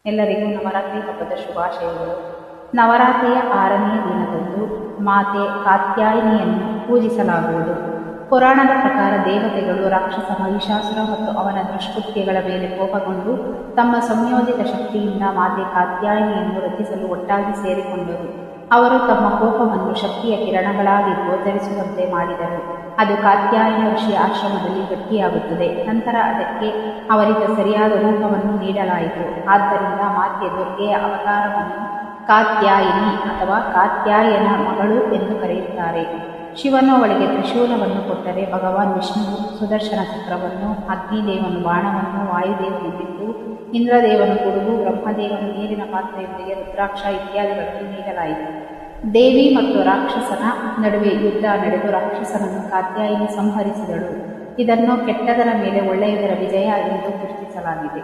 ಎಲ್ಲರಿಗೂ ನವರಾತ್ರಿ ಹಬ್ಬದ ಶುಭಾಶಯಗಳು. ನವರಾತ್ರಿಯ 6ನೇ ದಿನದಂದು ಮಾತೆ ಕಾತ್ಯಾಯಿನಿಯನ್ನು ಪೂಜಿಸಲಾಗುವುದು. ಪುರಾಣದ ಪ್ರಕಾರ ದೇವತೆಗಳು ರಾಕ್ಷಸ ಮಹಿಷಾಸುರ ಮತ್ತು ಅವನ ದುಷ್ಕೃತ್ಯಗಳ ಮೇಲೆ ಕೋಪಗೊಂಡು ತಮ್ಮ ಸಂಯೋಜಿತ ಶಕ್ತಿಯಿಂದ ಮಾತೆ ಕಾತ್ಯಾಯಿನಿಯನ್ನು ರಚಿಸಲು ಒಟ್ಟಾಗಿ ಸೇರಿಕೊಂಡರು. ಅವರು ತಮ್ಮ ಕೋಪವನ್ನು ಶಕ್ತಿಯ ಕಿರಣಗಳಾಗಿ ಗೋಚರಿಸುವಂತೆ ಮಾಡಿದರು. ಅದು ಕಾತ್ಯಾಯನ ಋಷಿಯ ಆಶ್ರಮದಲ್ಲಿ ಗಟ್ಟಿಯಾಗುತ್ತದೆ. ನಂತರ ಅದಕ್ಕೆ ಅವರಿಗೆ ಸರಿಯಾದ ರೂಪವನ್ನು ನೀಡಲಾಯಿತು. ಆದ್ದರಿಂದ ಮಾತೆ ದುರ್ಗೆಯ ಅವತಾರವನ್ನು ಕಾತ್ಯಾಯಿನಿ ಅಥವಾ ಕಾತ್ಯಾಯನ ಮಗಳು ಎಂದು ಕರೆಯುತ್ತಾರೆ. ಶಿವನು ಅವಳಿಗೆ ತ್ರಿಶೂಲವನ್ನು ಕೊಟ್ಟರೆ, ಭಗವಾನ್ ವಿಷ್ಣುವು ಸುದರ್ಶನ ಚಕ್ರವನ್ನು, ಅಗ್ನಿದೇವನು ಬಾಣವನ್ನು, ವಾಯುದೇವನು ಬಿಲ್ಲು, ಇಂದ್ರದೇವನು ಗುಡುಗು, ಬ್ರಹ್ಮದೇವನು ನೀರಿನ ಪಾತ್ರೆಯೊಂದಿಗೆ ರುದ್ರಾಕ್ಷ ಇತ್ಯಾದಿಗಳನ್ನು ನೀಡಲಾಯಿತು. ದೇವಿ ಮತ್ತು ರಾಕ್ಷಸನ ನಡುವೆ ಯುದ್ಧ ನಡೆದು ರಾಕ್ಷಸನನ್ನು ಕಾತ್ಯಾಯಿನಿ ಸಂಹರಿಸಿದಳು. ಇದನ್ನು ಕೆಟ್ಟದರ ಮೇಲೆ ಒಳ್ಳೆಯದರ ವಿಜಯ ಎಂದು ಗುರುತಿಸಲಾಗಿದೆ.